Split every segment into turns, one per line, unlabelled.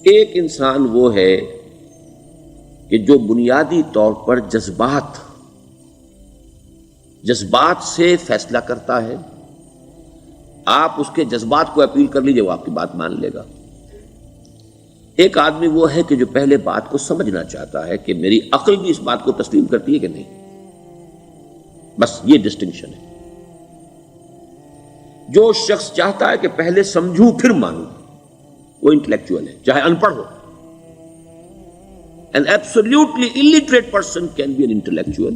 ایک انسان وہ ہے کہ جو بنیادی طور پر جذبات سے فیصلہ کرتا ہے. آپ اس کے جذبات کو اپیل کر لیجیے، وہ آپ کی بات مان لے گا. ایک آدمی وہ ہے کہ جو پہلے بات کو سمجھنا چاہتا ہے کہ میری عقل بھی اس بات کو تسلیم کرتی ہے کہ نہیں. بس یہ ڈسٹنکشن ہے. جو شخص چاہتا ہے کہ پہلے سمجھوں پھر مانوں، وہ انٹلیکچوئل ہے، چاہے ان پڑھ ہو. An absolutely illiterate person can be an intellectual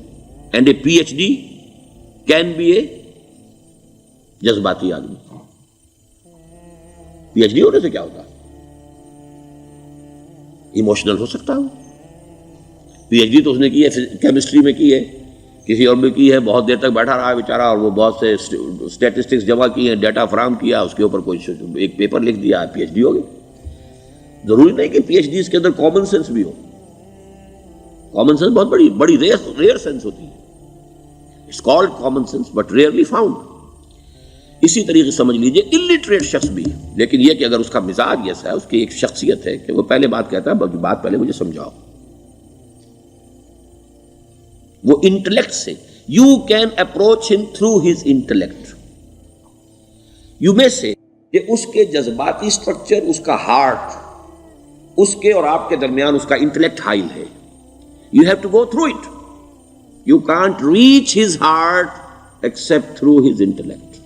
and a PhD can be a جذباتی آدمی. پی ایچ ڈی ہونے سے کیا ہوتا ہے؟ ایموشنل ہو سکتا ہوں. پی ایچ ڈی تو اس نے کی ہے کیمسٹری میں کی ہے، کسی اور میں کی ہے، بہت دیر تک بیٹھا رہا ہے بیچارہ، اور وہ بہت سے اسٹیٹسٹکس جمع کی ہیں، ڈیٹا فراہم کیا، اس کے اوپر کوئی ایک پیپر لکھ دیا، پی ایچ ڈی ہو گئی. ضروری نہیں کہ پی ایچ ڈی اس کے اندر کامن سینس بھی ہو. کامن سینس بہت بڑی ریئر سینس ہوتی ہے. It's called common sense but rarely found. اسی طریقے سمجھ لیجئے الٹریٹ شخص بھی ہے، لیکن یہ کہ اگر اس کا مزاج ایسا ہے، اس کی ایک شخصیت ہے کہ وہ پہلے بات کہتا ہے، بلکہ بات پہلے مجھے سمجھاؤ. وہ انٹلیکٹ سے یو کین اپروچ ہم تھرو ہز انٹلیکٹ. یو میں سے کہ اس کے جذباتی سٹرکچر، اس کا ہارٹ، اس کے اور آپ کے درمیان اس کا انٹلیکٹ حائل ہے. You have to go through it. You can't reach his heart except through his intellect.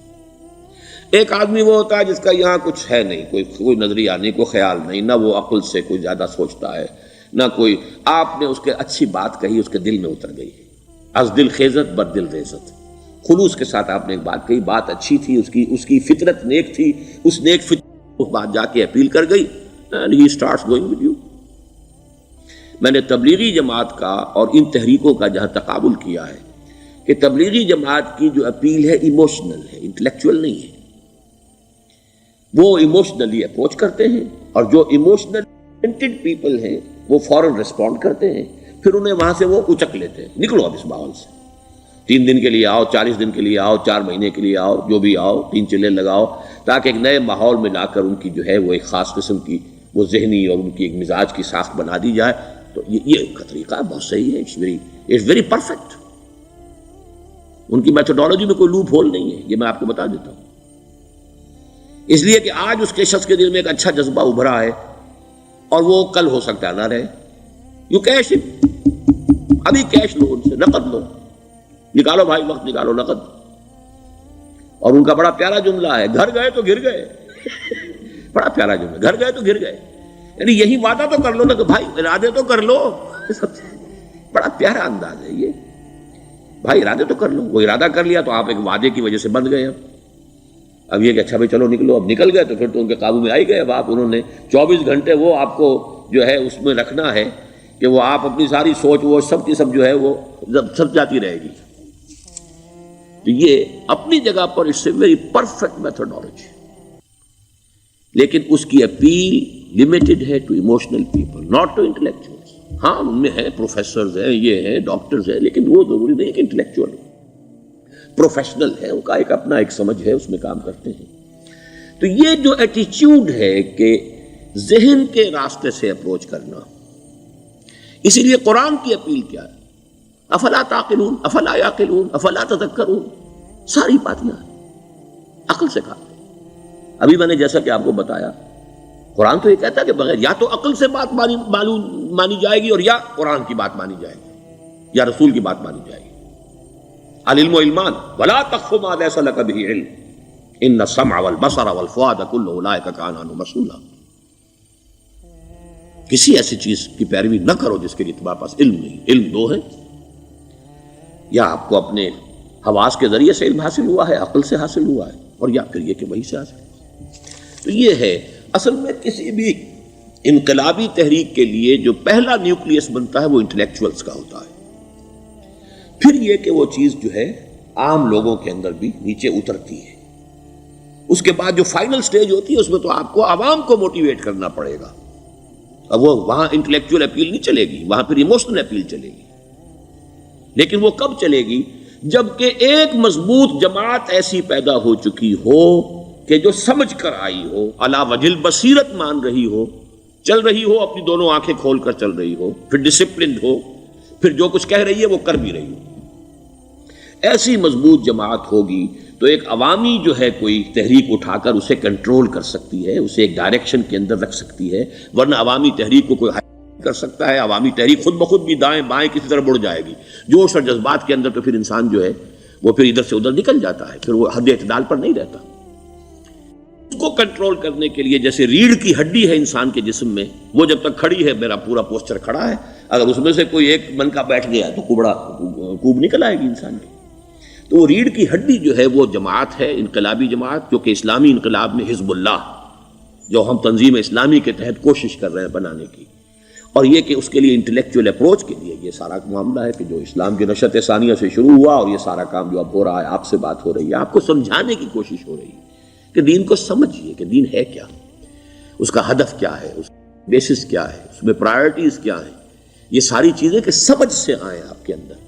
ایک آدمی وہ ہوتا ہے جس کا یہاں کچھ ہے نہیں، کوئی نظریہ نہیں، کوئی خیال نہیں، نہ وہ عقل سے کوئی زیادہ سوچتا ہے، نہ کوئی. آپ نے اس کے اچھی بات کہی، اس کے دل میں اتر گئی. از دل خیزت بر دل ریزت. خلوص کے ساتھ آپ نے ایک بات کہی، بات اچھی تھی، اس کی فطرت نیک تھی، اس نیک فطرت اس بات جا کے اپیل کر گئی. And he starts going with you. میں نے تبلیغی جماعت کا اور ان تحریکوں کا جہاں تقابل کیا ہے کہ تبلیغی جماعت کی جو اپیل ہے ایموشنل ہے، انٹلیکچوئل نہیں ہے. وہ ایموشنلی اپروچ کرتے ہیں، اور جو ایموشنل پیپل ہیں وہ فوراً ریسپونڈ کرتے ہیں، پھر انہیں وہاں سے وہ اچک لیتے ہیں. نکلو اب اس ماحول سے، 3 دن کے لیے آؤ، 40 دن کے لیے آؤ، 4 مہینے کے لیے آؤ، جو بھی آؤ، 3 چلے لگاؤ، تاکہ ایک نئے ماحول میں لا کر ان کی جو ہے وہ ایک خاص قسم کی وہ ذہنی اور ان کی ایک مزاج کی ساخت بنا دی جائے. تو یہ کا طریقہ بہت صحیح ہے. It's very perfect. ان کی میتھڈالوجی میں کوئی لوپ ہول نہیں ہے، یہ میں آپ کو بتا دیتا ہوں. اس لیے کہ آج اس کے شخص کے دل میں ایک اچھا جذبہ ابھرا ہے، اور وہ کل ہو سکتا ہے نہ رہے. یو کیش، ابھی کیش لو، ان سے نقد لو، نکالو بھائی، وقت نکالو، نقد. اور ان کا بڑا پیارا جملہ ہے، گھر گئے تو گر گئے. بڑا پیارا جملہ، گھر گئے تو گر گئے. یعنی یہی وعدہ تو کر لو نا کہ بھائی ارادے تو کر لو. بڑا پیارا انداز ہے یہ. بھائی ارادے تو کر لو. وہ ارادہ کر لیا تو آپ ایک وعدے کی وجہ سے بند گئے. اب یہ کہ اچھا بھائی چلو نکلو، اب نکل گئے تو پھر تو ان کے قابو میں آئی گئے. اب آپ انہوں نے 24 گھنٹے وہ آپ کو جو ہے اس میں رکھنا ہے کہ وہ آپ اپنی ساری سوچ وہ سب کی سب جو ہے وہ سب جاتی رہے گی. تو یہ اپنی جگہ پر it's a very perfect methodology, لیکن اس کی اپیل لمیٹڈ ہے to emotional people, not to intellectuals. ہاں ان میں ہیں پروفیسرز ہیں، یہ ہیں ڈاکٹرز ہیں، لیکن وہ ضروری نہیں کہ انٹلیکچوئل پروفیشنل ہے. ان کا ایک اپنا ایک سمجھ ہے، اس میں کام کرتے ہیں. تو یہ جو ایٹیچیوڈ ہے کہ ذہن کے راستے سے اپروچ کرنا، اسی لیے قرآن کی اپیل کیا ہے؟ افلا تعقلون، افلا یعقلون، افلا تذکرون. ساری باتیں عقل سے کہا. ابھی میں نے جیسا کہ آپ کو بتایا، قرآن تو یہ کہتا ہے کہ بغیر یا تو عقل سے بات مانی جائے گی، اور یا قرآن کی بات مانی جائے گی، یا رسول کی بات مانی جائے گی. العلم علمان ولا تخف ما ليس لك به علم ان السمع والبصر والفؤاد كل اولئك كان عنه مسؤولا. کسی ایسی چیز کی پیروی نہ کرو جس کے لیے تمہارے پاس علم نہیں. علم 2 ہے، یا آپ کو اپنے حواس کے ذریعے سے علم حاصل ہوا ہے، عقل سے حاصل ہوا ہے، اور یا پھر یہ کہ وہی سے حاصل. تو یہ ہے اصل میں کسی بھی انقلابی تحریک کے لیے جو پہلا نیوکلیس بنتا ہے وہ انٹلیکچوئلز کا ہوتا ہے. پھر یہ کہ وہ چیز جو ہے عام لوگوں کے اندر بھی نیچے اترتی ہے. اس کے بعد جو فائنل سٹیج ہوتی ہے اس میں تو آپ کو عوام کو موٹیویٹ کرنا پڑے گا. اب وہ وہاں انٹلیکچوئل اپیل نہیں چلے گی، وہاں پھر ایموشنل اپیل چلے گی. لیکن وہ کب چلے گی؟ جبکہ ایک مضبوط جماعت ایسی پیدا ہو چکی ہو کہ جو سمجھ کر آئی ہو، علی وجہ البصیرت مان رہی ہو چل رہی ہو اپنی دونوں آنکھیں کھول کر چل رہی ہو، پھر ڈسپلنڈ ہو، پھر جو کچھ کہہ رہی ہے وہ کر بھی رہی ہو. ایسی مضبوط جماعت ہوگی تو ایک عوامی جو ہے کوئی تحریک اٹھا کر اسے کنٹرول کر سکتی ہے، اسے ایک ڈائریکشن کے اندر رکھ سکتی ہے. ورنہ عوامی تحریک کو کوئی کر سکتا ہے؟ عوامی تحریک خود بخود بھی دائیں بائیں کسی طرف بڑھ جائے گی. جوش اور جذبات کے اندر تو پھر انسان جو ہے وہ پھر ادھر سے ادھر نکل جاتا ہے، پھر وہ حد اعتدال پر نہیں رہتا. اس کو کنٹرول کرنے کے لیے جیسے ریڑھ کی ہڈی ہے انسان کے جسم میں، وہ جب تک کھڑی ہے میرا پورا پوسچر کھڑا ہے، اگر اس میں سے کوئی ایک منکا بیٹھ گیا تو کوب نکل آئے گی انسان کی. تو وہ ریڑھ کی ہڈی جو ہے وہ جماعت ہے، انقلابی جماعت، جو کہ اسلامی انقلاب میں حزب اللہ جو ہم تنظیم اسلامی کے تحت کوشش کر رہے ہیں بنانے کی. اور یہ کہ اس کے لیے انٹلیکچوئل اپروچ کے لیے یہ سارا معاملہ ہے کہ جو اسلام کی نشأت ثانیہ سے شروع ہوا اور یہ سارا کام جو اب ہو رہا ہے، آپ سے بات ہو رہی ہے، آپ کو سمجھانے کی کوشش ہو رہی ہے کہ دین کو سمجھیے کہ دین ہے کیا، اس کا ہدف کیا ہے، اس کا بیسس کیا ہے، اس میں پرائرٹیز کیا ہیں. یہ ساری چیزیں کہ سمجھ سے آئیں آپ کے اندر،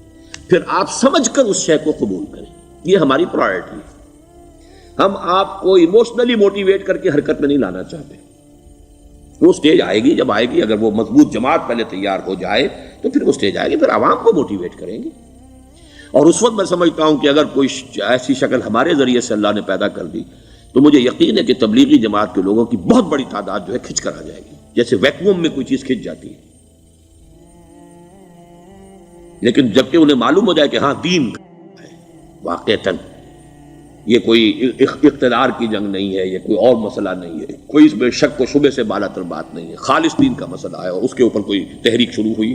پھر آپ سمجھ کر اس شے کو قبول کریں. یہ ہماری پرائرٹی ہے. ہم آپ کو ایموشنلی موٹیویٹ کر کے حرکت میں نہیں لانا چاہتے. وہ سٹیج آئے گی، جب آئے گی، اگر وہ مضبوط جماعت پہلے تیار ہو جائے تو پھر وہ سٹیج آئے گی، پھر عوام کو موٹیویٹ کریں گے. اور اس وقت میں سمجھتا ہوں کہ اگر کوئی ایسی شکل ہمارے ذریعے سے اللہ نے پیدا کر دی تو مجھے یقین ہے کہ تبلیغی جماعت کے لوگوں کی بہت بڑی تعداد جو ہے کھنچ کر آ جائے گی، جیسے ویکیوم میں کوئی چیز کھنچ جاتی ہے. لیکن جبکہ انہیں معلوم ہو جائے کہ ہاں دین ہے واقعتاً، یہ کوئی اقتدار کی جنگ نہیں ہے، یہ کوئی اور مسئلہ نہیں ہے، کوئی اس میں شک و شبے سے بالا تر بات نہیں ہے، خالص دین کا مسئلہ ہے، اور اس کے اوپر کوئی تحریک شروع ہوئی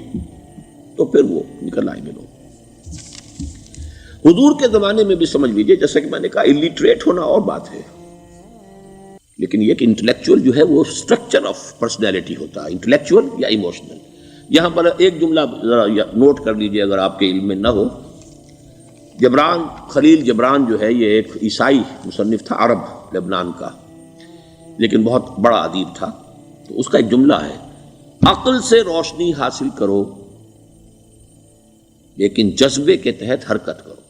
تو پھر وہ نکل آئیں گے لوگ. حضور کے زمانے میں بھی سمجھ لیجئے، جیسا کہ میں نے کہا الٹریٹ ہونا اور بات ہے، لیکن یہ کہ انٹلیکچوئل جو ہے وہ اسٹرکچر آف پرسنالٹی ہوتا ہے، انٹلیکچوئل یا ایموشنل. یہاں پر ایک جملہ ذرا نوٹ کر لیجئے اگر آپ کے علم میں نہ ہو. جبران، خلیل جبران جو ہے یہ ایک عیسائی مصنف تھا عرب لبنان کا، لیکن بہت بڑا ادیب تھا. تو اس کا ایک جملہ ہے، عقل سے روشنی حاصل کرو لیکن جذبے کے تحت حرکت کرو.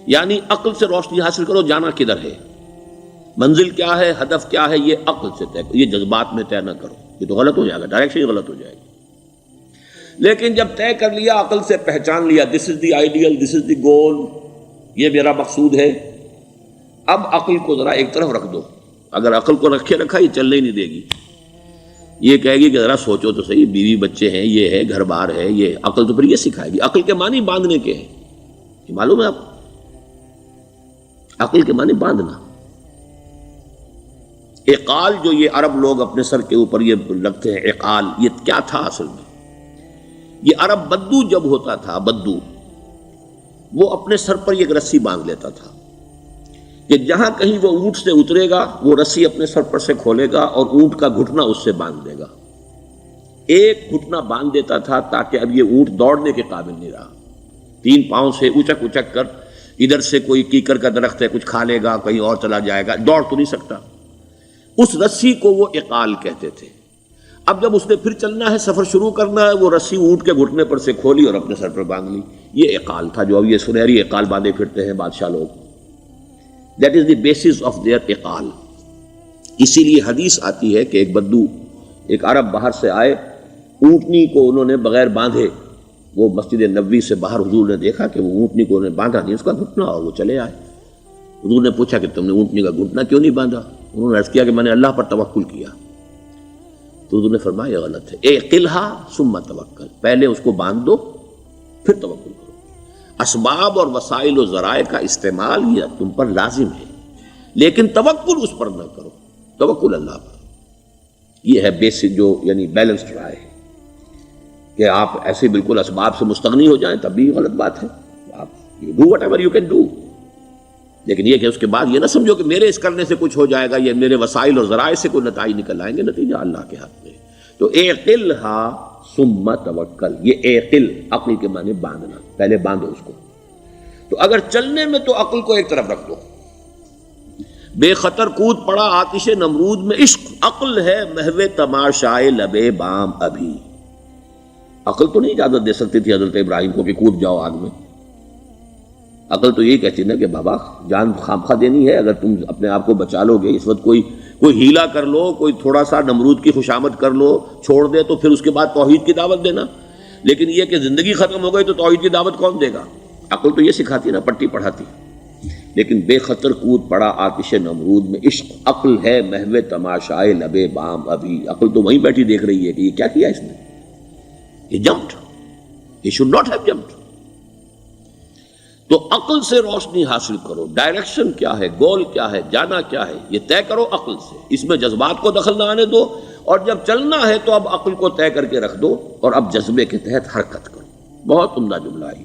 یعنی عقل سے روشنی حاصل کرو، جانا کدھر ہے، منزل کیا ہے، ہدف کیا ہے، یہ عقل سے طے کرو، یہ جذبات میں طے نہ کرو، یہ تو غلط ہو جائے گا، ڈائریکشن ہی غلط ہو جائے گی. لیکن جب طے کر لیا، عقل سے پہچان لیا، دس از دی آئیڈیل، دس از دی گول، یہ میرا مقصود ہے، اب عقل کو ذرا ایک طرف رکھ دو. اگر عقل کو رکھے رکھا یہ چلنے ہی نہیں دے گی، یہ کہے گی کہ ذرا سوچو تو صحیح، بیوی بچے ہیں، یہ ہے، گھر بار ہے، یہ عقل تو پھر یہ سکھائے گی. عقل کے معنی باندھنے کے ہیں، یہ معلوم ہے آپ، عقل کے معنی باندھنا. اقال جو یہ عرب لوگ اپنے سر کے اوپر یہ رکھتے ہیں، اقال، یہ کیا تھا اصل میں؟ یہ عرب بدو جب ہوتا تھا، بدو وہ اپنے سر پر ایک رسی باندھ لیتا تھا کہ جہاں کہیں وہ اونٹ سے اترے گا وہ رسی اپنے سر پر سے کھولے گا اور اونٹ کا گھٹنا اس سے باندھ دے گا. ایک گھٹنا باندھ دیتا تھا تاکہ اب یہ اونٹ دوڑنے کے قابل نہیں رہا، 3 پاؤں سے اچک اچک کر، ادھر سے کوئی کیکر کا درخت ہے کچھ کھا لے گا، کہیں اور چلا جائے گا، دوڑ تو نہیں سکتا. اس رسی کو وہ اقال کہتے تھے. اب جب اس نے پھر چلنا ہے، سفر شروع کرنا ہے، وہ رسی اونٹ کے گھٹنے پر سے کھولی اور اپنے سر پر باندھ لی. یہ اقال تھا جو اب یہ سنہری اقال باندھے پھرتے ہیں بادشاہ لوگ. That is the basis of their اقال. اسی لیے حدیث آتی ہے کہ ایک بدو، ایک عرب باہر سے آئے، اونٹنی کو انہوں نے بغیر باندھے، وہ مسجد نبوی سے باہر حضور نے دیکھا کہ وہ اونٹنی کو انہوں نے باندھا نہیں، اس کا گھٹنا، اور وہ چلے آئے. حضور نے پوچھا کہ تم نے اونٹنی کا گھٹنا کیوں نہیں باندھا؟ انہوں نے عرض کیا کہ میں نے اللہ پر توکل کیا. تو حضور نے فرمایا یہ غلط ہے، اعقلھا ثم توکل، پہلے اس کو باندھ دو پھر توکل کرو. اسباب اور وسائل و ذرائع کا استعمال یہ تم پر لازم ہے، لیکن توکل اس پر نہ کرو، توکل اللہ پر. یہ ہے بیسک جو یعنی بیلنسڈ رائے ہے کہ آپ ایسے بالکل اسباب سے مستغنی ہو جائیں تب بھی غلط بات ہے. آپ do what ever you can do, لیکن یہ کہ اس کے بعد یہ نہ سمجھو کہ میرے اس کرنے سے کچھ ہو جائے گا، یہ میرے وسائل اور ذرائع سے کوئی نتائج نکل آئیں گے، نتیجہ اللہ کے ہاتھ میں. تو اعقلھا ثم توکل، یہ اعقل، عقل کے معنی باندھنا، پہلے باندھو اس کو. تو اگر چلنے میں تو عقل کو ایک طرف رکھ دو. بے خطر کود پڑا آتش نمرود میں عشق، عقل ہے محو تماشائے لبے بام ابھی. عقل تو نہیں اجازت دے سکتی تھی حضرت ابراہیم کو کہ کود جاؤ آگ میں. عقل تو یہی کہتی نا کہ بابا جان خامخواہ دینی ہے، اگر تم اپنے آپ کو بچا لو گے، اس وقت کوئی کوئی ہیلا کر لو، کوئی تھوڑا سا نمرود کی خوشامد کر لو، چھوڑ دے تو پھر اس کے بعد توحید کی دعوت دینا. لیکن یہ کہ زندگی ختم ہو گئی تو توحید کی دعوت کون دے گا؟ عقل تو یہ سکھاتی نا، پٹی پڑھاتی. لیکن بے خطر کود پڑا آتش نمرود میں عشق، عقل ہے محو تماشائے لبے بام ابھی. عقل تو وہیں بیٹھی دیکھ رہی ہے کہ یہ کیا کیا اس نے، یہ jumped, he should not have jumped. تو عقل سے روشنی حاصل کرو، ڈائریکشن کیا ہے، گول کیا ہے، جانا کیا ہے، یہ طے کرو عقل سے. اس میں جذبات کو دخل نہ آنے دو، اور جب چلنا ہے تو اب عقل کو طے کر کے رکھ دو اور اب جذبے کے تحت حرکت کرو. بہت عمدہ جملہ ہے.